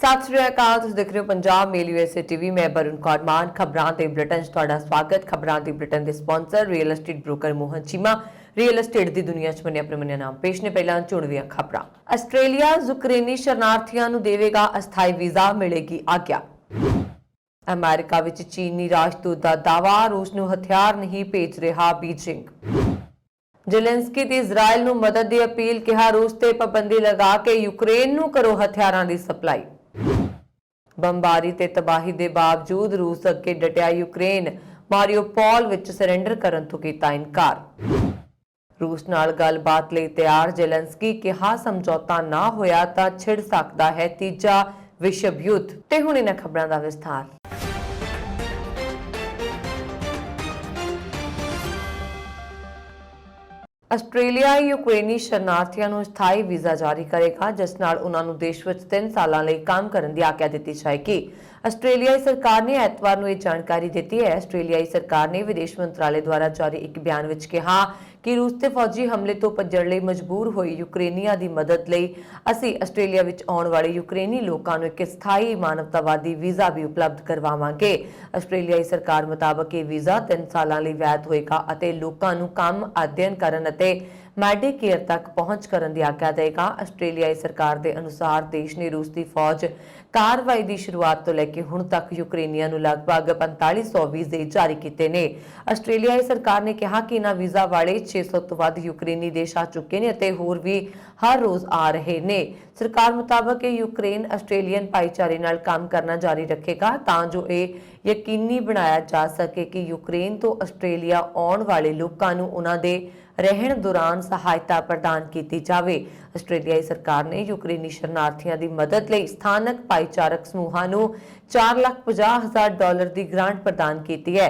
सत श्री अकाल। तुसीं देख रहे हो पंजाब मेल यूएसए टीवी। मैं वरुण कौर मान। खबरां ते बुलेटिन च तुहाडा स्वागत। खबरां ते बुलेटिन दे sponsor real estate broker Mohan Cheema. Real estate दी दुनिया च मन्ने अपने नाम पेश ने। पहलां चुणवीआं खबरां। आस्ट्रेलिया यूक्रेनी शरणार्थियों नूं देवेगा अस्थाई वीज़ा, मिलेगी आग्या। अमेरिका विच चीनी राजदूत दा दावा, रूस नूं हथियार नहीं भेज रहा बीजिंग। जेलेंस्की दी इजराइल नूं मदद की अपील, कहा रूस ते पाबंदी लगा के यूक्रेन नूं करो हथियारां दी सप्लाई। बंबारी ते तबाही के बावजूद रूस अगे डटिया यूक्रेन, मारियोपोल विच सरेंडर करन तो कीता इनकार। रूस नाल गलबात लई तैयार जेलेंस्की, कहा समझौता ना होया तां छिड़ सकदा है तीजा विश्व युद्ध। ते हुण इन्हां खबरां दा विस्तार। ਆਸਟ੍ਰੇਲੀਆ ਯੂਕਰੇਨੀ ਸ਼ਰਨਾਰਥੀਆਂ ਨੂੰ ਸਥਾਈ ਵੀਜ਼ਾ ਜਾਰੀ ਕਰੇਗਾ, ਜਿਸ ਨਾਲ ਉਹਨਾਂ ਨੂੰ ਦੇਸ਼ ਵਿੱਚ 3 ਸਾਲਾਂ ਲਈ ਕੰਮ ਕਰਨ ਦੀ ਆਗਿਆ ਦਿੱਤੀ ਜਾਏਗੀ। ਆਸਟ੍ਰੇਲੀਆਈ ਸਰਕਾਰ ਨੇ ਐਤਵਾਰ ਨੂੰ ਇਹ ਜਾਣਕਾਰੀ ਦਿੱਤੀ ਹੈ। ਆਸਟ੍ਰੇਲੀਆਈ ਸਰਕਾਰ ਨੇ ਵਿਦੇਸ਼ ਮੰਤਰਾਲੇ ਦੁਆਰਾ ਜਾਰੀ ਇੱਕ ਬਿਆਨ ਵਿੱਚ ਕਿਹਾ ਕਿ ਰੂਸ ਤੇ ਫੌਜੀ ਹਮਲੇ ਤੋਂ ਭੱਜਣ ਲਈ ਮਜਬੂਰ ਹੋਏ ਯੂਕਰੇਨੀਆਂ ਦੀ ਮਦਦ ਲਈ ਅਸੀਂ ਆਸਟ੍ਰੇਲੀਆ ਵਿੱਚ ਆਉਣ ਵਾਲੇ ਯੂਕਰੇਨੀ ਲੋਕਾਂ ਨੂੰ ਇੱਕ ਸਥਾਈ ਮਾਨਵਤਾਵਾਦੀ ਵੀਜ਼ਾ ਵੀ ਉਪਲਬਧ ਕਰਵਾਵਾਂਗੇ। ਆਸਟ੍ਰੇਲੀਆਈ ਸਰਕਾਰ ਮੁਤਾਬਕ ਇਹ ਵੀਜ਼ਾ 3 ਸਾਲਾਂ ਲਈ ਵੈਧ ਹੋਏਗਾ ਅਤੇ ਲੋਕਾਂ ਨੂੰ ਕੰਮ, ਅਧਿਐਨ ਕਰਨ ਅਤੇ ਮੈਡੀਕੇਅਰ तक पहुंच करने की आग्या देगा। आस्ट्रेलियाई सरकार के अनुसार देश ने रूस की फौज कार्रवाई की शुरुआत तो लैके हुण तक यूक्रेनियां नूं लगभग 4500 वीजे जारी किए ने। आस्ट्रेलियाई सरकार ने कहा कि इन्हां वीज़ा वाले 600 तो वध यूक्रेनी देश आ चुके हैं और होर भी हर रोज़ आ रहे ने। सरकार मुताबक यूक्रेन आस्ट्रेलियन भाईचारे नाल काम करना जारी रखेगा तां जो ये यकीनी बनाया जा सके कि यूक्रेन तो आस्ट्रेलिया आउण वाले लोकां नूं उन्हां दे रहण दौरान सहायता प्रदान की जाए। आस्ट्रेलियाई सरकार ने यूक्रेनी शरणार्थियों की मदद लई स्थानक भाईचारक समूहां नूं $4,50,000 की ग्रांट प्रदान की है।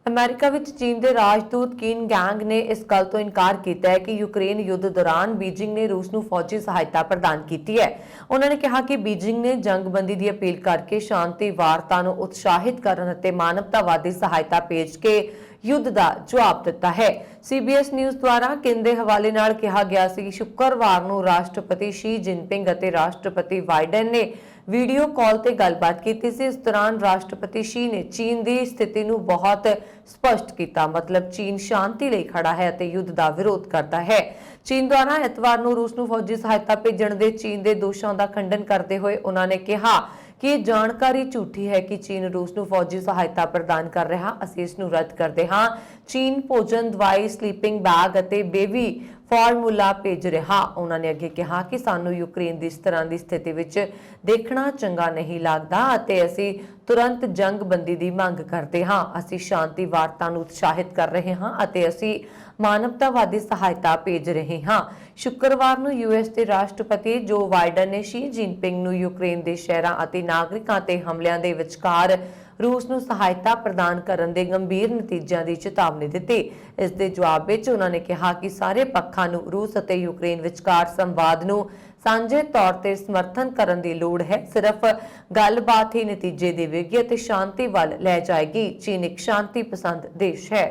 अमेरिका विच चीन के राजदूत किन गैंग ने इस गल तो इनकार किया है कि यूक्रेन युद्ध दौरान बीजिंग ने रूस नूं फौजी सहायता प्रदान की है। उन्होंने कहा कि बीजिंग ने जंगबंदी की अपील करके शांति वार्ता नूं उत्साहित करन अते मानवतावादी सहायता भेज के युद्ध का जवाब दिता है। CBS न्यूज़ द्वारा केंद्र हवाले नाल कहा गया सी कि शुक्रवार नूं राष्ट्रपति शी जिनपिंग अते राष्ट्रपति बाइडन ने वीडियो कॉल ते गलबात की सी। इस दौरान राष्ट्रपति शी ने चीन की स्थिति नूं बहुत स्पष्ट किया, मतलब चीन शांति लई खड़ा है अते युद्ध का विरोध करता है। चीन द्वारा एतवार नूं रूस नूं फौजी सहायता भेजण दे चीन के दोषों का खंडन करते हुए उन्होंने कहा कि यह जानकारी झूठी है कि चीन रूस नूं फौजी सहायता प्रदान कर रहा। असीं इस नूं रद्द करते हां। चीन भोजन, दवाई, स्लीपिंग बैग अते बेबी फार्मूला भेज रहा। उन्होंने अगे कहा कि सानूं यूक्रेन की इस तरह की स्थिति विच देखना चंगा नहीं लगता अते असीं तुरंत जंगबंदी की मंग करते हां। असीं शांति वार्ता नूं उत्साहित कर रहे हां अते असीं मानवतावादी सहायता भेज रहे हां। शुक्रवार नूं यूएस के राष्ट्रपति जो बाइडन ने शी जिनपिंग नूं यूक्रेन के शहरां अते नागरिकां ते हमलिਆਂ ਦੇ ਵਿਚਕਾਰ रूस नूं सहायता प्रदान करन दे गंभीर नतीजिਆਂ ਦੀ चेतावनी दी। इस दे जवाब विच उन्होंने कहा कि सारे पक्षां नूं रूस अते यूक्रेन विचकार संवाद नूं सांझे तौर ते समर्थन करन दी लोड़ है। सिर्फ गलबात ही नतीजे देवेगी अते शांति वल लै जाएगी। चीन एक शांति पसंद देश है।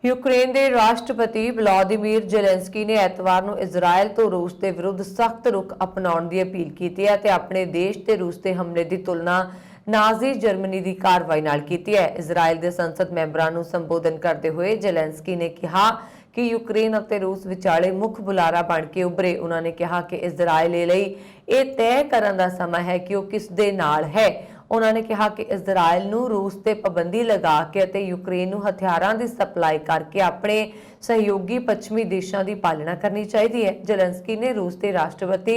यूक्रेन के राष्ट्रपति व्लादिमीर जेलेंस्की ने एतवार नूं इजराइल तो रूस के विरुद्ध सख्त रुख अपनाउण की अपील की है ते अपने देश ते रूस के हमले की तुलना नाजी जर्मनी की कार्रवाई नाल कीती है। इजराइल के संसद मैंबरां नूं संबोधन करते हुए जेलेंस्की ने कहा कि यूक्रेन और रूस विचाले मुख बुलारा बन के उभरे। उन्होंने कहा कि इजराइल लई यह तय करन दा समा है कि वह किस दे नाल है। उन्होंने कहा कि इजराइल नूं रूस ते पाबंदी लगा के अते यूक्रेन नूं हथियारां दी सप्लाई करके अपने सहयोगी पश्चिमी देशों की पालना करनी चाहिए है। जेलेंस्की ने रूस के राष्ट्रपति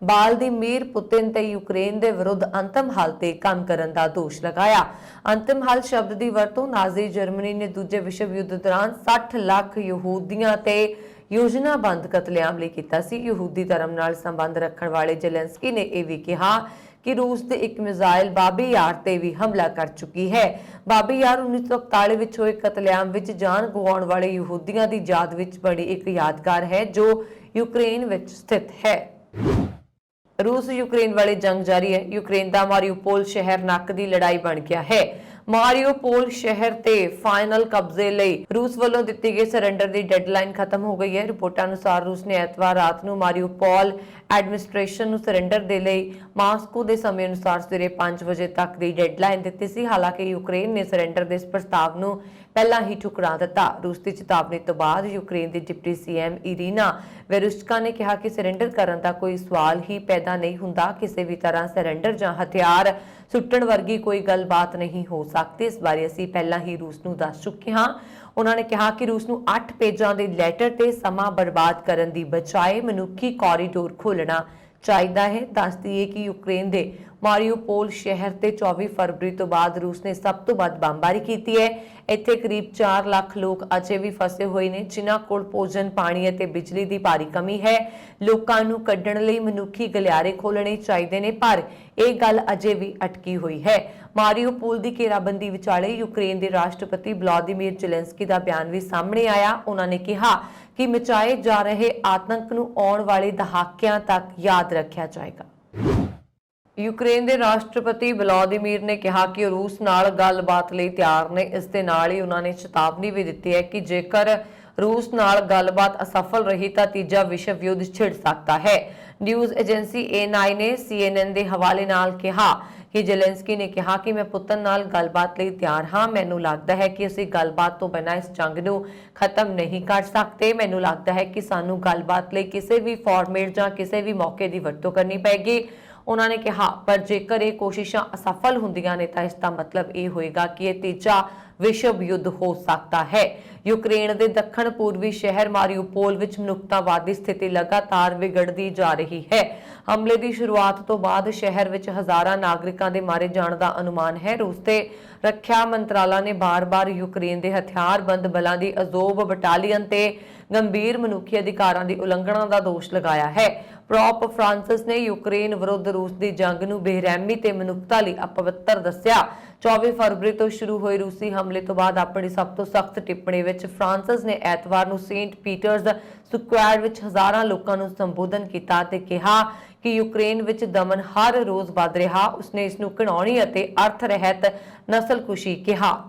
व्लादिमीर पुतिन ते यूक्रेन के विरुद्ध अंतिम हल ते काम करन दा दोष लगाया। अंतिम हल शब्द की वरतों नाजी जर्मनी ने दूजे विश्व युद्ध दौरान 60 लाख यहूदियां ते योजनाबंद कतलेआम लई कीता सी। यहूदी धर्म नाल संबंध रखण वाले जेलेंस्की ने यह भी कहा कि रूस के एक मिसाइल बाबी यार ते भी हमला कर चुकी है। बाबी यार 1941 विच होए कतलेआम विच जान गवाउण वाले यहूदियों की याद विच बनी एक यादगार है जो यूक्रेन विच स्थित है। रूस यूक्रेन वाली जंग जारी है। यूक्रेन का मारियोपोल शहर नक की लड़ाई बन गया है। मारियोपोल शहर ते फाइनल कब्जे लई रूस वालों दित्ती गई सरेंडर की डेडलाइन खत्म हो गई है। रिपोर्टां अनुसार रूस ने एतवार रात नूं मारियोपोल ਐਡਮਿਨਿਸਟ੍ਰੇਸ਼ਨ ਨੂੰ ਸਰੈਂਡਰ ਦੇ ਲਈ ਮਾਸਕੋ ਦੇ ਸਮੇਂ ਅਨੁਸਾਰ ਸਵੇਰੇ 5 ਵਜੇ ਤੱਕ ਦੀ ਡੈਡਲਾਈਨ ਦਿੱਤੀ ਸੀ। ਹਾਲਾਂਕਿ ਯੂਕਰੇਨ ਨੇ ਸਰੈਂਡਰ ਦੇ ਇਸ ਪ੍ਰਸਤਾਵ ਨੂੰ ਪਹਿਲਾਂ ਹੀ ਠੁਕਰਾ ਦਿੱਤਾ। ਰੂਸ ਦੀ ਚੇਤਾਵਨੀ ਤੋਂ ਬਾਅਦ ਯੂਕਰੇਨ ਦੀ ਡਿਪਟੀ ਸੀਐਮ ਇਰੀਨਾ ਵੇਰੁਸ਼ਕਾ ਨੇ ਕਿਹਾ ਕਿ ਸਰੈਂਡਰ ਕਰਨ ਦਾ ਕੋਈ ਸਵਾਲ ਹੀ ਪੈਦਾ ਨਹੀਂ ਹੁੰਦਾ। ਕਿਸੇ ਵੀ ਤਰ੍ਹਾਂ ਸਰੈਂਡਰ ਜਾਂ ਹਥਿਆਰ ਸੁੱਟਣ ਵਰਗੀ ਕੋਈ ਗੱਲਬਾਤ ਨਹੀਂ ਹੋ ਸਕਦੀ। ਇਸ ਬਾਰੇ ਅਸੀਂ ਪਹਿਲਾਂ ਹੀ ਰੂਸ ਨੂੰ ਦੱਸ ਚੁੱਕੇ ਹਾਂ। ਉਹਨਾਂ ਨੇ ਕਿਹਾ ਕਿ ਰੂਸ ਨੂੰ 8 ਪੇਜਾਂ ਦੇ ਲੈਟਰ ਤੇ ਸਮਾਂ ਬਰਬਾਦ ਕਰਨ ਦੀ ਬਜਾਏ ਮਨੁੱਖੀ ਕੋਰੀਡੋਰ ਖੋਲ੍ਹਣਾ ਚਾਹੀਦਾ ਹੈ। ਦੱਸ ਦਈਏ ਕਿ ਯੂਕਰੇਨ ਦੇ ਮਾਰੀਉਪੋਲ ਸ਼ਹਿਰ ਤੇ 24 ਫਰਵਰੀ ਤੋਂ ਬਾਅਦ ਰੂਸ ਨੇ ਸਭ ਤੋਂ ਵੱਧ ਬੰਬਾਰੀ ਕੀਤੀ ਹੈ। ਇੱਥੇ ਕਰੀਬ 4 ਲੱਖ ਲੋਕ ਅਜੇ ਵੀ ਫਸੇ ਹੋਏ ਨੇ, ਜਿਨ੍ਹਾਂ ਕੋਲ ਭੋਜਨ, ਪਾਣੀ ਅਤੇ ਬਿਜਲੀ ਦੀ ਭਾਰੀ ਕਮੀ ਹੈ। ਲੋਕਾਂ ਨੂੰ ਕੱਢਣ ਲਈ ਮਨੁੱਖੀ ਗਲਿਆਰੇ ਖੋਲ੍ਹਣੇ ਚਾਹੀਦੇ ਨੇ, ਪਰ ਇਹ ਗੱਲ ਅਜੇ ਵੀ ਅਟਕੀ ਹੋਈ ਹੈ। ਮਾਰੀਉਪੋਲ ਦੀ ਘੇਰਾਬੰਦੀ ਵਿਚਾਲੇ ਯੂਕਰੇਨ ਦੇ ਰਾਸ਼ਟਰਪਤੀ ਵਲਾਦੀਮੀਰ ਜ਼ੈਲੈਂਸਕੀ ਦਾ ਬਿਆਨ ਵੀ ਸਾਹਮਣੇ ਆਇਆ। ਉਹਨਾਂ ਨੇ ਕਿਹਾ ਕਿ ਮਚਾਏ ਜਾ ਰਹੇ ਆਤੰਕ ਨੂੰ ਆਉਣ ਵਾਲੇ ਦਹਾਕਿਆਂ ਤੱਕ ਯਾਦ ਰੱਖਿਆ ਜਾਏਗਾ। ਯੂਕਰੇਨ ਦੇ ਰਾਸ਼ਟਰਪਤੀ ਵਲਾਦੀਮੀਰ ਨੇ ਕਿਹਾ ਕਿ ਰੂਸ ਨਾਲ ਗੱਲਬਾਤ ਲਈ ਤਿਆਰ ਨੇ। ਇਸ ਦੇ ਨਾਲ ਹੀ ਉਹਨਾਂ ਨੇ ਚੇਤਾਵਨੀ ਵੀ ਦਿੱਤੀ ਹੈ ਕਿ ਜੇਕਰ ਰੂਸ ਨਾਲ ਗੱਲਬਾਤ ਅਸਫਲ ਰਹੀ ਤਾਂ ਤੀਜਾ ਵਿਸ਼ਵ ਯੁੱਧ ਛਿੜ ਸਕਦਾ ਹੈ। ਨਿਊਜ਼ ਏਜੰਸੀ A9 ਨੇ CNN ਦੇ ਹਵਾਲੇ ਨਾਲ ਕਿਹਾ ਕਿ ਜ਼ੈਲੈਂਸਕੀ ਨੇ ਕਿਹਾ ਕਿ ਮੈਂ ਪੁਤਨ ਨਾਲ ਗੱਲਬਾਤ ਲਈ ਤਿਆਰ ਹਾਂ। ਮੈਨੂੰ ਲੱਗਦਾ ਹੈ ਕਿ ਅਸੀਂ ਗੱਲਬਾਤ ਤੋਂ ਬਿਨਾਂ ਇਸ ਜੰਗ ਨੂੰ ਖਤਮ ਨਹੀਂ ਕਰ ਸਕਦੇ। ਮੈਨੂੰ ਲੱਗਦਾ ਹੈ ਕਿ ਸਾਨੂੰ ਗੱਲਬਾਤ ਲਈ ਕਿਸੇ ਵੀ ਫਾਰਮੈਟ ਜਾਂ ਕਿਸੇ ਵੀ ਮੌਕੇ ਦੀ ਵਰਤੋਂ ਕਰਨੀ ਪਏਗੀ। ਉਹਨਾਂ ਨੇ ਕਿਹਾ ਪਰ ਜੇਕਰ ਇਹ ਕੋਸ਼ਿਸ਼ਾਂ ਅਸਫਲ ਹੁੰਦੀਆਂ ਨੇ ਤਾਂ ਇਸ ਦਾ ਮਤਲਬ ਇਹ ਹੋਏਗਾ ਕਿ ਇਹ ਤੀਜਾ ਵਿਸ਼ਵ ਯੁੱਧ ਹੋ ਸਕਦਾ ਹੈ। ਯੂਕਰੇਨ ਦੇ ਦੱਖਣ ਪੂਰਬੀ ਸ਼ਹਿਰ ਮਾਰੀਉਪੋਲ ਵਿੱਚ ਮਨੁੱਖਤਾਵਾਦੀ ਸਥਿਤੀ ਲਗਾਤਾਰ ਵਿਗੜਦੀ ਜਾ ਰਹੀ ਹੈ। ਹਮਲੇ ਦੀ ਸ਼ੁਰੂਆਤ ਤੋਂ ਬਾਅਦ ਸ਼ਹਿਰ ਵਿੱਚ ਹਜ਼ਾਰਾਂ ਨਾਗਰਿਕਾਂ ਦੇ ਮਾਰੇ ਜਾਣ ਦਾ ਅਨੁਮਾਨ ਹੈ। ਰੂਸ ਦੇ ਰੱਖਿਆ ਮੰਤਰਾਲਾ ਨੇ ਬਾਰ-ਬਾਰ ਯੂਕਰੇਨ ਦੇ ਹਥਿਆਰਬੰਦ ਬਲਾਂ ਦੀ ਅਜ਼ੋਵ ਬਟਾਲੀਅਨ ਤੇ ਗੰਭੀਰ ਮਨੁੱਖੀ ਅਧਿਕਾਰਾਂ ਦੀ ਉਲੰਘਣਾ ਦਾ ਦੋਸ਼ ਲਗਾਇਆ ਹੈ। ਪੋਪ ਫ੍ਰਾਂਸਿਸ ਨੇ ਯੂਕਰੇਨ ਵਿਰੁੱਧ ਰੂਸ ਦੀ ਜੰਗ ਨੂੰ ਬੇਰਹਿਮੀ ਤੇ ਮਨੁੱਖਤਾ ਲਈ ਅਪਵਿੱਤਰ ਦੱਸਿਆ। 24 ਫਰਵਰੀ ਤੋਂ ਸ਼ੁਰੂ ਹੋਏ ਰੂਸੀ ਹਮਲੇ ਤੋਂ ਬਾਅਦ ਆਪਣੀ ਸਭ ਤੋਂ ਸਖਤ ਟਿੱਪਣੀ ਵਿੱਚ ਫ੍ਰਾਂਸਿਸ ਨੇ ਐਤਵਾਰ ਨੂੰ ਸੇਂਟ ਪੀਟਰਜ਼ ਸਕੁਆਇਰ ਵਿੱਚ ਹਜ਼ਾਰਾਂ ਲੋਕਾਂ ਨੂੰ ਸੰਬੋਧਨ ਕੀਤਾ ਤੇ ਕਿਹਾ ਕਿ ਯੂਕਰੇਨ ਵਿੱਚ ਦਮਨ ਹਰ ਰੋਜ਼ ਵੱਧ ਰਿਹਾ। ਉਸਨੇ ਇਸ ਨੂੰ ਘਿਨਾਉਣੀ ਅਤੇ ਅਰਥ ਰਹਿਤ ਨਸਲਕੁਸ਼ੀ ਕਿਹਾ।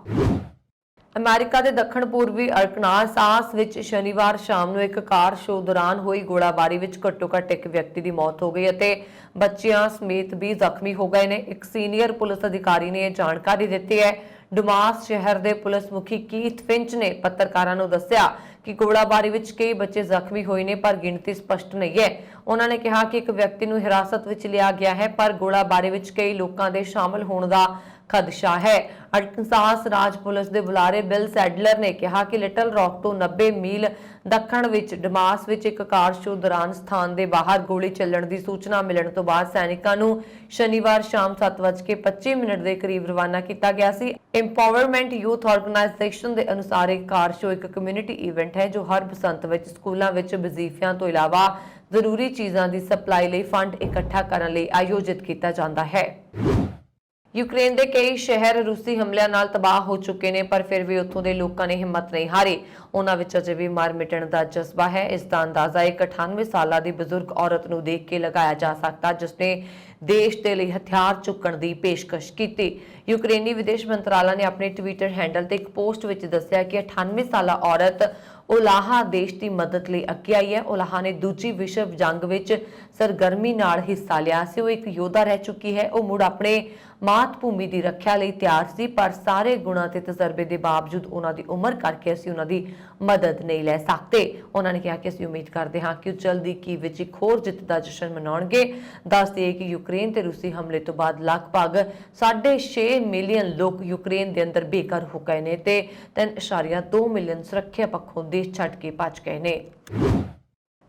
ਅਮਰੀਕਾ ਦੇ ਦੱਖਣ ਪੂਰਬੀ ਅਰਕਾਨਸਾਸ ਵਿੱਚ ਸ਼ਨੀਵਾਰ ਸ਼ਾਮ ਨੂੰ ਇੱਕ ਕਾਰ ਸ਼ੋਅ ਦੌਰਾਨ ਹੋਈ ਗੋਲਾਬਾਰੀ ਵਿੱਚ ਘੱਟੋ-ਘੱਟ ਇੱਕ ਵਿਅਕਤੀ ਦੀ ਮੌਤ ਹੋ ਗਈ ਅਤੇ ਬੱਚਿਆਂ ਸਮੇਤ 20 ਜ਼ਖਮੀ ਹੋ ਗਏ ਨੇ। ਇੱਕ ਸੀਨੀਅਰ ਪੁਲਿਸ ਅਧਿਕਾਰੀ ਨੇ ਇਹ ਜਾਣਕਾਰੀ ਦਿੱਤੀ ਹੈ। ਡੁਮਾਸ ਸ਼ਹਿਰ ਦੇ ਪੁਲਿਸ ਮੁਖੀ ਕੀਥ ਫਿੰਚ ਨੇ ਪੱਤਰਕਾਰਾਂ ਨੂੰ ਦੱਸਿਆ ਕਿ ਗੋਲਾਬਾਰੀ ਵਿੱਚ ਕਈ ਬੱਚੇ ਜ਼ਖਮੀ ਹੋਏ ਨੇ, ਪਰ ਗਿਣਤੀ ਸਪਸ਼ਟ ਨਹੀਂ ਹੈ। ਉਹਨਾਂ ਨੇ ਕਿਹਾ ਕਿ ਇੱਕ ਵਿਅਕਤੀ ਨੂੰ ਹਿਰਾਸਤ ਵਿੱਚ ਲਿਆ ਗਿਆ ਹੈ, ਪਰ ਗੋਲਾਬਾਰੀ ਵਿੱਚ ਕਈ ਲੋਕਾਂ ਦੇ ਸ਼ਾਮਲ ਹੋਣ ਦਾ ਖਦਸ਼ਾ ਹੈ। ਅਰਕਾਨਸਾਸ ਰਾਜ ਪੁਲਿਸ ਦੇ ਬੁਲਾਰੇ ਬਿਲ ਸੈਡਲਰ ਨੇ ਕਿਹਾ ਕਿ ਲਿਟਲ ਰੌਕ ਤੋਂ 90 ਮੀਲ ਦੱਖਣ ਵਿੱਚ ਡਮਾਸ ਵਿੱਚ ਇੱਕ ਕਾਰ ਸ਼ੋਅ ਦੌਰਾਨ ਸਥਾਨ ਦੇ ਬਾਹਰ ਗੋਲੀ ਚੱਲਣ ਦੀ ਸੂਚਨਾ ਮਿਲਣ ਤੋਂ ਬਾਅਦ ਸੈਨਿਕਾਂ ਨੂੰ ਸ਼ਨੀਵਾਰ ਸ਼ਾਮ 7:25 ਦੇ ਕਰੀਬ ਰਵਾਨਾ ਕੀਤਾ ਗਿਆ ਸੀ। ਇੰਪਾਵਰਮੈਂਟ ਯੂਥ ਆਰਗੇਨਾਈਜੇਸ਼ਨ ਦੇ ਅਨੁਸਾਰ ਇਹ ਕਾਰ ਸ਼ੋਅ ਇੱਕ ਕਮਿਊਨਿਟੀ ਇਵੈਂਟ ਹੈ ਜੋ ਹਰ ਬਸੰਤ ਵਿੱਚ ਸਕੂਲਾਂ ਵਿੱਚ ਵਜ਼ੀਫਿਆਂ ਤੋਂ ਇਲਾਵਾ ਜ਼ਰੂਰੀ ਚੀਜ਼ਾਂ ਦੀ ਸਪਲਾਈ ਲਈ ਫੰਡ ਇਕੱਠਾ ਕਰਨ ਲਈ ਆਯੋਜਿਤ ਕੀਤਾ ਜਾਂਦਾ ਹੈ। ਯੂਕਰੇਨ ਦੇ ਕਈ ਸ਼ਹਿਰ ਰੂਸੀ ਹਮਲਿਆਂ ਨਾਲ ਤਬਾਹ ਹੋ ਚੁੱਕੇ ਨੇ, ਪਰ ਫਿਰ ਵੀ ਉੱਥੋਂ ਦੇ ਲੋਕਾਂ ਨੇ ਹਿੰਮਤ ਨਹੀਂ ਹਾਰੀ। ਉਹਨਾਂ ਵਿੱਚ ਅਜੇ ਵੀ ਮਰ ਮਿਟਣ ਦਾ ਜਜ਼ਬਾ ਹੈ। ਇਸ ਦਾ ਅੰਦਾਜ਼ਾ ਇੱਕ 98 ਸਾਲਾਂ ਦੀ ਬਜ਼ੁਰਗ ਔਰਤ ਨੂੰ ਦੇਖ ਕੇ ਲਗਾਇਆ ਜਾ ਸਕਦਾ, ਜਿਸਨੇ ਦੇਸ਼ ਦੇ ਲਈ ਹਥਿਆਰ ਚੁੱਕਣ ਦੀ ਪੇਸ਼ਕਸ਼ ਕੀਤੀ। ਯੂਕਰੇਨੀ ਵਿਦੇਸ਼ ਮੰਤਰਾਲਾ ਨੇ ਆਪਣੇ ਟਵਿੱਟਰ ਹੈਂਡਲ ਤੇ ਇੱਕ ਪੋਸਟ ਵਿੱਚ ਦੱਸਿਆ ਕਿ 98 ਸਾਲਾ ਔਰਤ ਉਲਾਹਾ ਦੇਸ਼ ਦੀ ਮਦਦ ਲਈ ਅੱਗੇ ਆਈ ਹੈ। ਉਲਾਹਾ ਨੇ ਦੂਜੀ ਵਿਸ਼ਵ ਜੰਗ ਵਿੱਚ ਸਰਗਰਮੀ ਨਾਲ ਹਿੱਸਾ ਲਿਆ ਸੀ। ਉਹ ਇੱਕ ਯੋਧਾ ਰਹਿ ਚੁੱਕੀ ਹੈ। ਉਹ ਮੁੜ ਆਪਣੇ ਮਾਤ ਭੂਮੀ ਦੀ ਰੱਖਿਆ ਲਈ ਤਿਆਰ ਸੀ, ਪਰ ਸਾਰੇ ਗੁਣਾਂ ਤੇ ਤਜਰਬੇ ਦੇ ਬਾਵਜੂਦ ਉਹਨਾਂ ਦੀ ਉਮਰ ਕਰਕੇ ਅਸੀਂ ਉਹਨਾਂ ਦੀ ਮਦਦ ਨਹੀਂ ਲੈ ਸਕਦੇ। ਉਹਨਾਂ ਨੇ ਕਿਹਾ ਕਿ ਅਸੀਂ ਉਮੀਦ ਕਰਦੇ ਹਾਂ ਕਿ ਉਹ ਜਲਦੀ ਕੀਵ ਵਿੱਚ ਇੱਕ ਹੋਰ ਜਿੱਤ ਦਾ ਜਸ਼ਨ ਮਨਾਉਣਗੇ। ਦੱਸ ਦਈਏ ਕਿ ਯੂਕਰੇਨ ਤੇ ਰੂਸੀ ਹਮਲੇ ਤੋਂ ਬਾਅਦ ਲਗਭਗ 6.5 ਮਿਲੀਅਨ ਲੋਕ ਯੂਕਰੇਨ ਦੇ ਅੰਦਰ ਬੇਘਰ ਹੋ ਗਏ ਨੇ ਤੇ 3.2 ਮਿਲੀਅਨ ਸੁਰੱਖਿਆ ਪੱਖੋਂ ਦੇਸ਼ ਛੱਡ ਕੇ ਭੱਜ ਗਏ ਨੇ।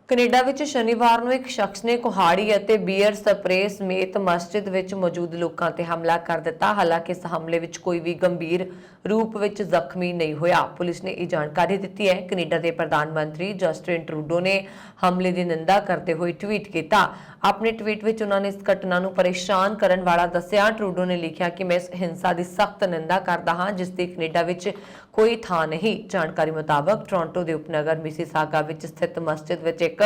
ਕੈਨੇਡਾ ਵਿੱਚ ਸ਼ਨੀਵਾਰ ਨੂੰ ਇੱਕ ਸ਼ਖਸ ਨੇ ਕੁਹਾੜੀ ਅਤੇ ਬੀਅਰ ਸਪਰੇਅ ਸਮੇਤ ਮਸਜਿਦ ਵਿੱਚ ਮੌਜੂਦ ਲੋਕਾਂ ਤੇ ਹਮਲਾ ਕਰ ਦਿੱਤਾ। ਹਾਲਾਂਕਿ ਇਸ ਹਮਲੇ ਵਿੱਚ ਕੋਈ ਵੀ ਗੰਭੀਰ ਰੂਪ ਵਿੱਚ ਜ਼ਖਮੀ ਨਹੀਂ ਹੋਇਆ। ਪੁਲਿਸ ਨੇ ਇਹ ਜਾਣਕਾਰੀ ਦਿੱਤੀ ਹੈ। ਕੈਨੇਡਾ ਦੇ ਪ੍ਰਧਾਨ ਮੰਤਰੀ ਜਸਟਿਨ ਟਰੂਡੋ ਨੇ ਹਮਲੇ ਦੀ ਨਿੰਦਾ ਕਰਦੇ ਹੋਏ ਟਵੀਟ ਕੀਤਾ। ਆਪਣੇ ਟਵੀਟ ਵਿੱਚ ਉਹਨਾਂ ਨੇ ਇਸ ਘਟਨਾ ਨੂੰ ਪਰੇਸ਼ਾਨ ਕਰਨ ਵਾਲਾ ਦੱਸਿਆ। ਟਰੂਡੋ ਨੇ ਲਿਖਿਆ ਕਿ ਮੈਂ ਇਸ ਹਿੰਸਾ ਦੀ ਸਖਤ ਨਿੰਦਾ ਕਰਦਾ ਹਾਂ, ਜਿਸ ਦੀ ਕੈਨੇਡਾ ਵਿੱਚ ਕੋਈ ਥਾਂ ਨਹੀਂ। ਜਾਣਕਾਰੀ ਮੁਤਾਬਕ ਟੋਰਾਂਟੋ ਦੇ ਉਪਨਗਰ ਮਿਸੀਸਾਗਾ ਵਿੱਚ ਸਥਿਤ ਮਸਜਿਦ ਵਿੱਚ ਇੱਕ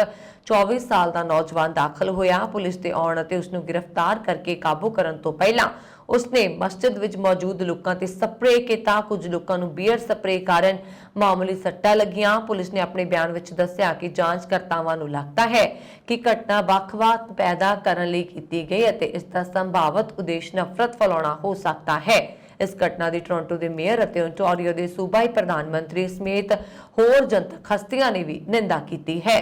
24 ਸਾਲ ਦਾ ਨੌਜਵਾਨ ਦਾਖਲ ਹੋਇਆ। ਪੁਲਿਸ ਦੇ ਆਉਣ ਅਤੇ ਉਸ ਨੂੰ ਗ੍ਰਿਫਤਾਰ ਕਰਕੇ ਕਾਬੂ ਕਰਨ ਤੋਂ ਪਹਿਲਾਂ ਉਸਨੇ ਮਸਜਿਦ ਵਿੱਚ ਮੌਜੂਦ ਲੋਕਾਂ ਤੇ ਸਪਰੇਅ ਕੇ ਤਾਂ ਕੁਝ ਲੋਕਾਂ ਨੂੰ ਬੀਅਰ ਸਪਰੇ ਕਾਰਨ ਮਾਮੂਲੀ ਸੱਟਾਂ ਲੱਗੀਆਂ। ਪੁਲਿਸ ਨੇ ਆਪਣੇ ਬਿਆਨ ਵਿੱਚ ਦੱਸਿਆ ਕਿ ਜਾਂਚਕਰਤਾਵਾਂ ਨੂੰ ਲੱਗਦਾ ਹੈ ਕਿ ਘਟਨਾ ਵੱਖ-ਵੱਖ ਪੈਦਾ ਕਰਨ ਲਈ ਕੀਤੀ ਗਈ ਅਤੇ ਇਸ ਦਾ ਸੰਭਾਵਿਤ ਉਦੇਸ਼ ਨਫ਼ਰਤ ਫੈਲਾਉਣਾ ਹੋ ਸਕਦਾ ਹੈ। ਇਸ ਘਟਨਾ ਦੀ ਟੋਰਾਂਟੋ ਦੇ ਮੇਅਰ ਅਤੇ ਓਨਟਾਰੀਓ ਦੇ ਸੂਬਾਈ ਪ੍ਰਧਾਨ ਮੰਤਰੀ ਸਮੇਤ ਹੋਰ ਜਨਤਕ ਹਸਤੀਆਂ ਨੇ ਵੀ ਨਿੰਦਾ ਕੀਤੀ ਹੈ।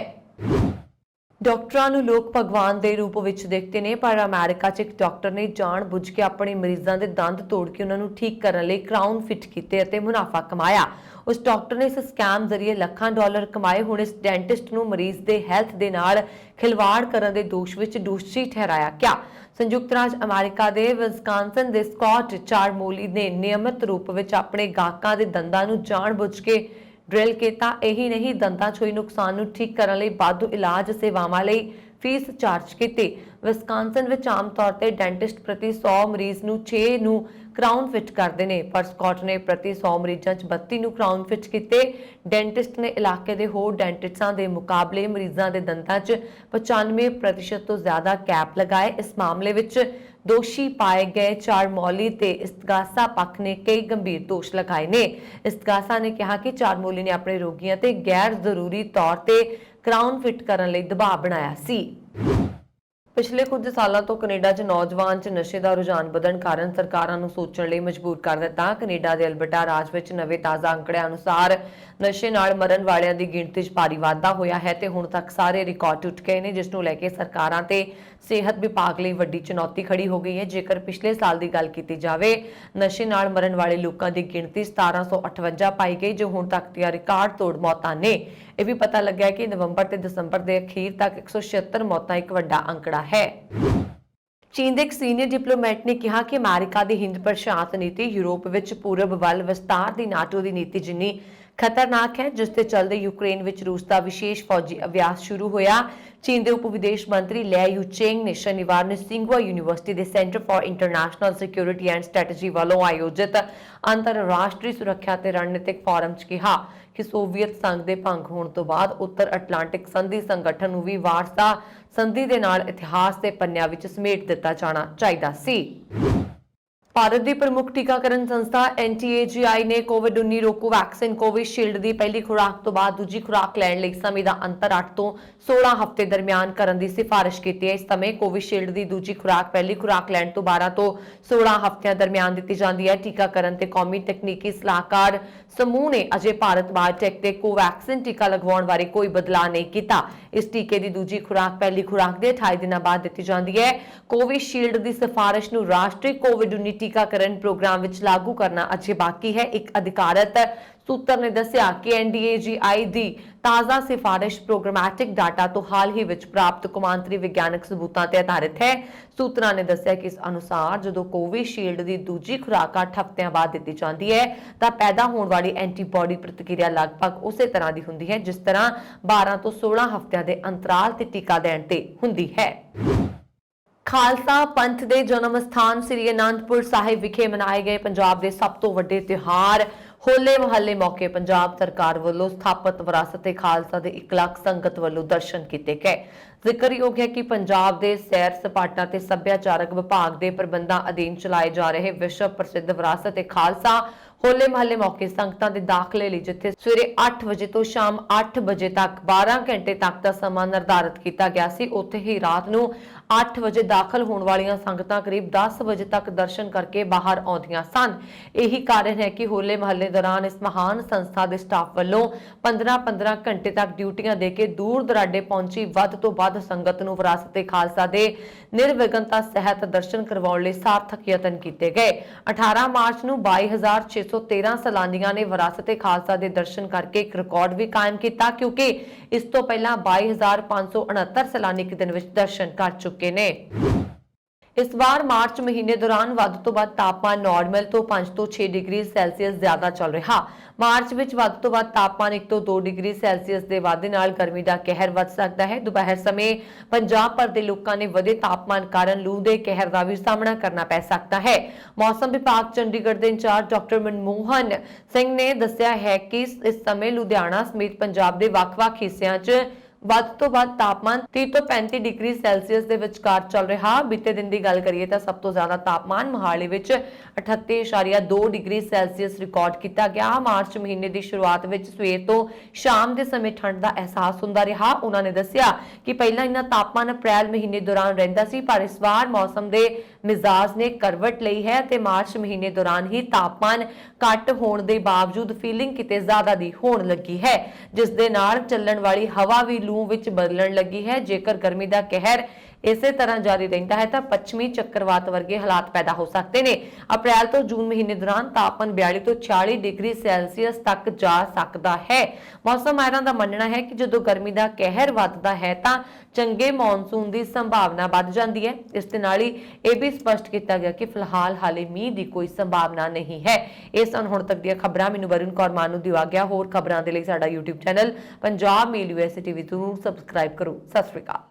ਡਾਕਟਰਾਂ ਨੂੰ ਲੋਕ ਭਗਵਾਨ ਦੇ ਰੂਪ ਵਿੱਚ ਦੇਖਦੇ ਨੇ, ਪਰ ਅਮਰੀਕਾ 'ਚ ਇੱਕ ਡਾਕਟਰ ਨੇ ਜਾਣ-ਬੁੱਝ ਕੇ ਆਪਣੇ ਮਰੀਜ਼ਾਂ ਦੇ ਦੰਦ ਤੋੜ ਕੇ ਉਹਨਾਂ ਨੂੰ ਠੀਕ ਕਰਨ ਲਈ ਕਰਾਊਨ ਫਿੱਟ ਕੀਤੇ ਅਤੇ ਮੁਨਾਫਾ ਕਮਾਇਆ। ਉਸ ਡਾਕਟਰ ਨੇ ਇਸ ਸਕੈਮ ਜ਼ਰੀਏ ਲੱਖਾਂ ਡਾਲਰ ਕਮਾਏ। ਹੁਣ ਇਸ ਡੈਂਟਿਸਟ ਨੂੰ ਮਰੀਜ਼ ਦੇ ਹੈਲਥ ਦੇ ਨਾਲ ਖਿਲਵਾੜ ਕਰਨ ਦੇ ਦੋਸ਼ ਵਿੱਚ ਦੋਸ਼ੀ ਠਹਿਰਾਇਆ ਗਿਆ। ਸੰਯੁਕਤ ਰਾਜ ਅਮਰੀਕਾ ਦੇ ਵਿਸਕਾਂਸਨ ਦੇ ਸਕਾਟ ਚਾਰਮੋਲੀ ਨੇ ਨਿਯਮਿਤ ਰੂਪ ਵਿੱਚ ਆਪਣੇ ਗਾਹਕਾਂ ਦੇ ਦੰਦਾਂ ਨੂੰ ਜਾਣ-ਬੁੱਝ ਕੇ ਡਰਿਲ ਕੀਤਾ। ਇਹੀ ਨਹੀਂ, ਦੰਦਾਂ 'ਚ ਹੋਈ ਨੁਕਸਾਨ ਨੂੰ ਠੀਕ ਕਰਨ ਲਈ ਵਾਧੂ ਇਲਾਜ ਸੇਵਾਵਾਂ ਲਈ ਫੀਸ ਚਾਰਜ ਕੀਤੀ। ਵਿਸਕਾਂਸਨ ਵਿੱਚ ਆਮ ਤੌਰ ਤੇ ਡੈਂਟਿਸਟ ਪ੍ਰਤੀ 100 ਮਰੀਜ਼ ਨੂੰ 6 ਨੂੰ ਕਰਾਊਨ ਫਿੱਟ ਕਰਦੇ ਨੇ, ਪਰ ਸਕਾਟ ਨੇ ਪ੍ਰਤੀ 100 ਮਰੀਜ਼ਾਂ 'ਚ 32 ਨੂੰ ਕਰਾਊਨ ਫਿੱਟ ਕੀਤੇ। ਡੈਂਟਿਸਟ ਨੇ ਇਲਾਕੇ ਦੇ ਹੋਰ ਡੈਂਟਿਸਟਾਂ ਦੇ ਮੁਕਾਬਲੇ ਮਰੀਜ਼ਾਂ ਦੇ ਦੰਦਾਂ 'ਚ 95% ਤੋਂ ਜ਼ਿਆਦਾ ਕੈਪ ਲਗਾਏ। ਇਸ ਮਾਮਲੇ ਵਿੱਚ ਦੋਸ਼ੀ ਪਾਏ ਗਏ ਚਾਰਮੋਲੀ ਤੇ ਇਸਤਗਾਸਾ ਪੱਖ ਨੇ ਕਈ ਗੰਭੀਰ ਦੋਸ਼ ਲਗਾਏ ਨੇ। ਇਸਤਗਾਸਾ ਨੇ ਕਿਹਾ ਕਿ ਚਾਰਮੋਲੀ ਨੇ ਆਪਣੇ ਰੋਗੀਆਂ ਤੇ ਗੈਰ ਜ਼ਰੂਰੀ ਤੌਰ ਤੇ ਕਰਾਊਨ ਫਿੱਟ ਕਰਨ ਲਈ ਦਬਾਅ ਬਣਾਇਆ ਸੀ। ਪਿਛਲੇ ਕੁਝ ਸਾਲਾਂ ਤੋਂ ਕੈਨੇਡਾ 'ਚ ਨੌਜਵਾਨ 'ਚ ਨਸ਼ੇ ਦਾ ਰੁਝਾਨ ਵਧਣ ਕਾਰਨ ਸਰਕਾਰਾਂ ਨੂੰ ਸੋਚਣ ਲਈ ਮਜਬੂਰ ਕਰ ਦਿੱਤਾ। ਕੈਨੇਡਾ ਦੇ ਅਲਬਰਟਾ ਰਾਜ ਵਿੱਚ ਨਵੇਂ ਤਾਜ਼ਾ ਅੰਕੜਿਆਂ ਅਨੁਸਾਰ ਨਸ਼ੇ ਨਾਲ ਮਰਨ ਵਾਲਿਆਂ ਦੀ ਗਿਣਤੀ 'ਚ ਭਾਰੀ ਵਾਧਾ ਹੋਇਆ ਹੈ ਤੇ ਹੁਣ ਤੱਕ ਸਾਰੇ ਰਿਕਾਰਡ ਟੁੱਟ ਗਏ ਨੇ, ਜਿਸ ਨੂੰ ਲੈ ਕੇ ਸਰਕਾਰਾਂ ਤੇ ਸਿਹਤ ਵਿਭਾਗ ਲਈ ਵੱਡੀ ਚੁਣੌਤੀ ਖੜੀ ਹੋ ਗਈ ਹੈ। ਜੇਕਰ ਪਿਛਲੇ ਸਾਲ ਦੀ ਗੱਲ ਕੀਤੀ ਜਾਵੇ, ਨਸ਼ੇ ਨਾਲ ਮਰਨ ਵਾਲੇ ਲੋਕਾਂ ਦੀ ਗਿਣਤੀ 1758 ਪਾਈ ਗਈ, ਜੋ ਹੁਣ ਤੱਕ ਦੀਆਂ ਰਿਕਾਰਡ ਤੋੜ ਮੌਤਾਂ ਨੇ। ਇਹ ਵੀ ਪਤਾ ਲੱਗਿਆ ਕਿ ਨਵੰਬਰ ਤੇ ਦਸੰਬਰ ਦੇ ਅਖੀਰ ਤੱਕ 176 ਮੌਤਾਂ ਇੱਕ ਵੱਡਾ ਅੰਕੜਾ ਹੈ। ਚੀਨ ਦੇ ਇੱਕ ਸੀਨੀਅਰ ਡਿਪਲੋਮੈਟ ਨੇ ਕਿਹਾ ਕਿ ਅਮਰੀਕਾ ਦੀ ਹਿੰਦ ਪ੍ਰਸ਼ਾਂਤ ਨੀਤੀ ਯੂਰਪ ਵਿੱਚ ਪੂਰਬ ਵੱਲ ਵਿਸਤਾਰ ਦੀ ਨਾਟੋ ਦੀ ਨੀਤੀ ਜਿੰਨੀ ਖਤਰਨਾਕ ਹੈ, ਜਿਸ ਦੇ ਚੱਲਦੇ ਯੂਕਰੇਨ ਵਿੱਚ ਰੂਸ ਦਾ ਵਿਸ਼ੇਸ਼ ਫੌਜੀ ਅਭਿਆਸ ਸ਼ੁਰੂ ਹੋਇਆ। ਚੀਨ ਦੇ ਉਪ ਵਿਦੇਸ਼ ਮੰਤਰੀ ਲੈ ਯੂਚੇਂਗ ਨੇ ਸ਼ਨੀਵਾਰ ਨੂੰ ਸਿੰਗਵਾ ਯੂਨੀਵਰਸਿਟੀ ਦੇ centre for international security and strategy ਵੱਲੋਂ ਆਯੋਜਿਤ ਅੰਤਰਰਾਸ਼ਟਰੀ ਸੁਰੱਖਿਆ ਤੇ ਰਣਨੀਤਿਕ ਫੋਰਮ 'ਚ ਕਿਹਾ ਕਿ ਸੋਵੀਅਤ ਸੰਘ ਦੇ ਭੰਗ ਹੋਣ ਤੋਂ ਬਾਅਦ ਉੱਤਰ ਅਟਲਾਂਟਿਕ ਸੰਧੀ ਸੰਗਠਨ ਨੂੰ ਵੀ ਵਾਰਸਾ ਸੰਧੀ ਦੇ ਨਾਲ ਇਤਿਹਾਸ ਦੇ ਪੰਨਿਆਂ ਵਿੱਚ ਸਮੇਟ ਦਿੱਤਾ ਜਾਣਾ ਚਾਹੀਦਾ ਸੀ। ਭਾਰਤ ਦੀ ਪ੍ਰਮੁੱਖ ਟੀਕਾਕਰਨ ਸੰਸਥਾ NTAGI ਨੇ ਕੋਵਿਡ-19 ਰੋਕੂ ਵੈਕਸੀਨ ਕੋਵਿਸ਼ੀਲਡ ਦੀ ਪਹਿਲੀ ਖੁਰਾਕ ਤੋਂ ਬਾਅਦ ਦੂਜੀ ਖੁਰਾਕ ਲੈਣ ਲਈ ਸਮੇਂ ਦਾ ਅੰਤਰ 8 ਤੋਂ 16 ਹਫ਼ਤੇ ਦਰਮਿਆਨ ਕਰਨ ਦੀ ਸਿਫਾਰਿਸ਼ ਕੀਤੀ ਹੈ। ਇਸ ਸਮੇਂ ਕੋਵਿਸ਼ੀਲਡ ਦੀ ਦੂਜੀ ਖੁਰਾਕ ਪਹਿਲੀ ਖੁਰਾਕ ਲੈਣ ਤੋਂ 12 ਤੋਂ 16 ਹਫ਼ਤਿਆਂ ਦਰਮਿਆਨ ਦਿੱਤੀ ਜਾਂਦੀ ਹੈ। ਟੀਕਾਕਰਨ ਤੇ ਕੌਮੀ ਤਕਨੀਕੀ ਸਲਾਹਕਾਰ ਸਮੂਹ ਨੇ ਅਜੇ ਭਾਰਤ ਬਾਇਓਟੈਕ ਤੇ ਕੋਵੈਕਸਿਨ ਟੀਕਾ ਲਗਵਾਉਣ ਬਾਰੇ ਕੋਈ ਬਦਲਾਅ ਨਹੀਂ ਕੀਤਾ। ਇਸ ਟੀਕੇ ਦੀ ਦੂਜੀ ਖੁਰਾਕ ਪਹਿਲੀ ਖੁਰਾਕ ਦੇ 28 ਦਿਨਾਂ ਬਾਅਦ ਦਿੱਤੀ ਜਾਂਦੀ ਹੈ। ਕੋਵਿਸ਼ੀਲਡ ਦੀ ਸਿਫਾਰਿਸ਼ ਨੂੰ ਰਾਸ਼ਟਰੀ ਕੋਵਿਡ-19 ਟੀਕਾਕਰਨ ਪ੍ਰੋਗਰਾਮ ਵਿੱਚ ਲਾਗੂ ਕਰਨਾ ਅਜੇ ਬਾਕੀ ਹੈ। ਇੱਕ ਅਧਿਕਾਰਤ ਸੂਤਰ ਨੇ ਦੱਸਿਆ ਕਿ NDAGI ਦੀ ਤਾਜ਼ਾ ਸਿਫਾਰਿਸ਼ ਪ੍ਰੋਗਰਾਮੈਟਿਕ ਡਾਟਾ ਤੋਂ ਹਾਲ ਹੀ ਵਿੱਚ ਪ੍ਰਾਪਤ ਕੌਮਾਂਤਰੀ ਵਿਗਿਆਨਕ ਸਬੂਤਾਂ ਤੇ ਆਧਾਰਿਤ ਹੈ। ਸੂਤਰਾਂ ਨੇ ਦੱਸਿਆ ਕਿ ਇਸ ਅਨੁਸਾਰ ਜਦੋਂ ਕੋਵਿਸ਼ੀਲਡ ਦੀ ਦੂਜੀ ਖੁਰਾਕ 8 ਹਫ਼ਤਿਆਂ ਬਾਅਦ ਦਿੱਤੀ ਜਾਂਦੀ ਹੈ ਤਾਂ ਪੈਦਾ ਹੋਣ ਵਾਲੀ ਐਂਟੀਬਾਡੀ ਪ੍ਰਤੀਕਿਰਿਆ ਲਗਭਗ ਉਸੇ ਤਰ੍ਹਾਂ ਦੀ ਹੁੰਦੀ ਹੈ ਜਿਸ ਤਰ੍ਹਾਂ 12 ਤੋਂ 16 ਹਫ਼ਤਿਆਂ ਦੇ ਅੰਤਰਾਲ ਤੇ ਟੀਕਾ ਦੇਣ ਤੇ ਹੁੰਦੀ ਹੈ। ਖਾਲਸਾ ਪੰਥ ਦੇ ਜਨਮ ਸਥਾਨ ਸ੍ਰੀ ਅਨੰਦਪੁਰ ਸਾਹਿਬ ਵਿਖੇ ਮਨਾਏ ਗਏ ਪੰਜਾਬ ਦੇ ਸਭ ਤੋਂ ਵੱਡੇ ਤਿਉਹਾਰ ਹੋਲੇ ਮਹੱਲੇ ਮੌਕੇ ਪੰਜਾਬ ਸਰਕਾਰ ਵੱਲੋਂ ਸਥਾਪਿਤ ਵਿਰਾਸਤ-ਏ ਖਾਲਸਾ ਦੇ 1 ਲੱਖ ਸੰਗਤ ਵੱਲੋਂ ਦਰਸ਼ਨ ਕੀਤੇ ਗਏ। ਜ਼ਿਕਰਯੋਗ ਹੈ ਕਿ ਪੰਜਾਬ ਦੇ ਸੈਰ ਸਪਾਟਾ ਤੇ ਸੱਭਿਆਚਾਰਕ ਵਿਭਾਗ ਦੇ ਪ੍ਰਬੰਧਾਂ ਅਧੀਨ ਚਲਾਏ ਜਾ ਰਹੇ ਵਿਸ਼ਵ ਪ੍ਰਸਿੱਧ ਵਿਰਾਸਤ-ਏ ਖਾਲਸਾ ਹੋਲੇ ਮਹੱਲੇ ਮੌਕੇ ਸੰਗਤਾਂ ਦੇ ਦਾਖਲੇ ਲਈ ਜਿੱਥੇ ਸਵੇਰੇ 8 ਵਜੇ ਤੋਂ ਸ਼ਾਮ 8 ਵਜੇ ਤੱਕ 12 ਘੰਟੇ ਤੱਕ ਦਾ ਸਮਾਂ ਨਿਰਧਾਰਿਤ ਕੀਤਾ ਗਿਆ ਸੀ, ਉੱਥੇ ਹੀ ਰਾਤ ਨੂੰ 8 ਵਜੇ ਦਾਖਲ ਹੋਣ ਵਾਲੀਆਂ ਸੰਗਤਾਂ ਕਰੀਬ 10 ਵਜੇ ਤੱਕ ਦਰਸ਼ਨ ਕਰਕੇ ਬਾਹਰ ਆਉਂਦੀਆਂ ਸਨ। ਇਹੀ ਕਾਰਨ ਹੈ ਕਿ ਹੋਲੇ ਮਹੱਲੇ ਦੌਰਾਨ ਇਸ ਮਹਾਨ ਸੰਸਥਾ ਦੇ ਸਟਾਫ ਵੱਲੋਂ 15-15 ਘੰਟੇ ਤੱਕ ਡਿਊਟੀਆਂ ਦੇ ਕੇ ਦੂਰ ਦਰਾਡੇ ਪਹੁੰਚੀ ਵੱਧ ਤੋਂ ਵੱਧ ਸੰਗਤ ਨੂੰ ਵਿਰਾਸਤ-ਏ ਖਾਲਸਾ ਦੇ ਨਿਰਵਿਘਨਤਾ ਸਹਿਤ ਦਰਸ਼ਨ ਕਰਵਾਉਣ ਲਈ ਸਾਰਥਕ ਯਤਨ ਕੀਤੇ ਗਏ। 18 ਮਾਰਚ ਨੂੰ 22,613 ਸੈਲਾਨੀਆਂ ਨੇ ਵਿਰਾਸਤ-ਏ ਖਾਲਸਾ ਦੇ ਦਰਸ਼ਨ ਕਰਕੇ ਇੱਕ ਰਿਕਾਰਡ ਵੀ ਕਾਇਮ ਕੀਤਾ, ਕਿਉਂਕਿ ਇਸ ਤੋਂ ਪਹਿਲਾਂ 22,569 ਸੈਲਾਨੀ ਇੱਕ ਦਿਨ ਵਿੱਚ ਦਰਸ਼ਨ ਕਰ ਚੁੱਕੇ ਨੇ। ਇਸ ਵਾਰ ਮਾਰਚ ਮਹੀਨੇ ਦੌਰਾਨ ਵੱਧ ਤੋਂ ਵੱਧ ਤਾਪਮਾਨ ਨਾਰਮਲ ਤੋਂ 5 ਤੋਂ 6 ਡਿਗਰੀ ਸੈਲਸੀਅਸ ਜ਼ਿਆਦਾ ਚੱਲ ਰਿਹਾ। ਮਾਰਚ ਵਿੱਚ ਵੱਧ ਤੋਂ ਵੱਧ ਤਾਪਮਾਨ 1 ਤੋਂ 2 ਡਿਗਰੀ ਸੈਲਸੀਅਸ ਦੇ ਵਾਧੇ ਨਾਲ ਗਰਮੀ ਦਾ ਕਹਿਰ ਵੱਧ ਸਕਦਾ ਹੈ। ਦੁਪਹਿਰ ਸਮੇਂ ਪੰਜਾਬ ਭਰ ਦੇ ਲੋਕਾਂ ਨੇ ਵਧੇ ਤਾਪਮਾਨ ਕਾਰਨ ਲੂ ਦੇ ਕਹਿਰ ਦਾ ਵੀ ਸਾਹਮਣਾ ਕਰਨਾ ਪੈ ਸਕਦਾ ਹੈ। ਮੌਸਮ ਵਿਭਾਗ ਚੰਡੀਗੜ੍ਹ ਦੇ ਇੰਚਾਰਜ ਡਾਕਟਰ ਮਨਮੋਹਨ ਸਿੰਘ ਨੇ ਦੱਸਿਆ ਹੈ ਕਿ ਇਸ ਸਮੇਂ ਲੁਧਿਆਣਾ ਸਮੇਤ ਪੰਜਾਬ ਦੇ ਵੱਖ-ਵੱਖ ਹਿੱਸਿਆਂ 'ਚ ਵੱਧ ਤੋਂ ਵੱਧ ਤਾਪਮਾਨ 30 ਤੋਂ 35 ਡਿਗਰੀ ਸੈਲਸੀਅਸ ਦੇ ਵਿਚਕਾਰ ਚੱਲ ਰਿਹਾ। ਬੀਤੇ ਦਿਨ ਦੀ ਗੱਲ ਕਰੀਏ ਤਾਂ ਸਭ ਤੋਂ ਜ਼ਿਆਦਾ ਤਾਪਮਾਨ ਮੋਹਾਲੀ ਵਿੱਚ 38.2 ਡਿਗਰੀ ਸੈਲਸੀਅਸ ਰਿਕਾਰਡ ਕੀਤਾ ਗਿਆ। ਮਾਰਚ ਮਹੀਨੇ ਦੀ ਸ਼ੁਰੂਆਤ ਵਿੱਚ ਸਵੇਰ ਤੋਂ ਸ਼ਾਮ ਦੇ ਸਮੇਂ ਠੰਡ ਦਾ ਅਹਿਸਾਸ ਹੁੰਦਾ ਰਿਹਾ। ਉਹਨਾਂ ਨੇ ਦੱਸਿਆ ਕਿ ਪਹਿਲਾਂ ਇੰਨਾ ਤਾਪਮਾਨ ਅਪ੍ਰੈਲ ਮਹੀਨੇ ਦੌਰਾਨ ਰਹਿੰਦਾ ਸੀ, ਪਰ ਇਸ ਵਾਰ ਮੌਸਮ ਦੇ ਮਿਜ਼ਾਜ ਨੇ ਕਰਵਟ ਲਈ ਹੈ ਤੇ ਮਾਰਚ ਮਹੀਨੇ ਦੌਰਾਨ ਹੀ ਤਾਪਮਾਨ ਘੱਟ ਹੋਣ ਦੇ ਬਾਵਜੂਦ ਫੀਲਿੰਗ ਕਿਤੇ ਜ਼ਿਆਦਾ ਦੀ ਹੋਣ ਲੱਗੀ ਹੈ, ਜਿਸ ਦੇ ਨਾਲ ਚੱਲਣ ਵਾਲੀ ਹਵਾ ਵੀ ਲੂ ਵਿੱਚ ਬਦਲਣ ਲੱਗੀ ਹੈ। ਜੇਕਰ ਗਰਮੀ ਦਾ ਕਹਿਰ ਇਸੇ ਤਰ੍ਹਾਂ ਜਾਰੀ ਰਹਿੰਦਾ ਹੈ ਤਾਂ ਪੱਛਮੀ ਚੱਕਰਵਾਤ ਵਰਗੇ ਹਾਲਾਤ ਪੈਦਾ ਹੋ ਸਕਦੇ ਨੇ। ਅਪ੍ਰੈਲ ਤੋਂ ਜੂਨ ਮਹੀਨੇ ਦੌਰਾਨ ਤਾਪਮਾਨ 42 ਤੋਂ 40 ਡਿਗਰੀ ਸੈਲਸੀਅਸ ਤੱਕ ਜਾ ਸਕਦਾ ਹੈ। ਮੌਸਮ ਮਾਹਿਰਾਂ ਦਾ ਮੰਨਣਾ ਹੈ ਕਿ ਜਦੋਂ ਗਰਮੀ ਦਾ ਕਹਿਰ ਵੱਧਦਾ ਹੈ ਤਾਂ ਚੰਗੇ ਮੌਨਸੂਨ ਦੀ ਸੰਭਾਵਨਾ ਵੱਧ ਜਾਂਦੀ ਹੈ। ਇਸ ਦੇ ਨਾਲ ਹੀ ਇਹ ਵੀ ਸਪਸ਼ਟ ਕੀਤਾ ਗਿਆ ਕਿ ਫਿਲਹਾਲ ਹਾਲੇ ਮੀਂਹ ਦੀ ਕੋਈ ਸੰਭਾਵਨਾ ਨਹੀਂ ਹੈ। ਇਹ ਸਨ ਹੁਣ ਤੱਕ ਦੀਆਂ ਖਬਰਾਂ। ਮੈਨੂੰ ਵਰੁਣ ਕੌਰ ਮਾਨ ਨੂੰ ਦਿਵਾ ਗਿਆ। ਹੋਰ ਖਬਰਾਂ ਦੇ ਲਈ ਸਾਡਾ YouTube ਚੈਨਲ ਪੰਜਾਬ ਮੇਲ USA TV ਜ਼ਰੂਰ ਸਬਸਕ੍ਰਾਈਬ ਕਰੋ। ਸਤਿ ਸ਼੍ਰੀ ਅਕਾਲ।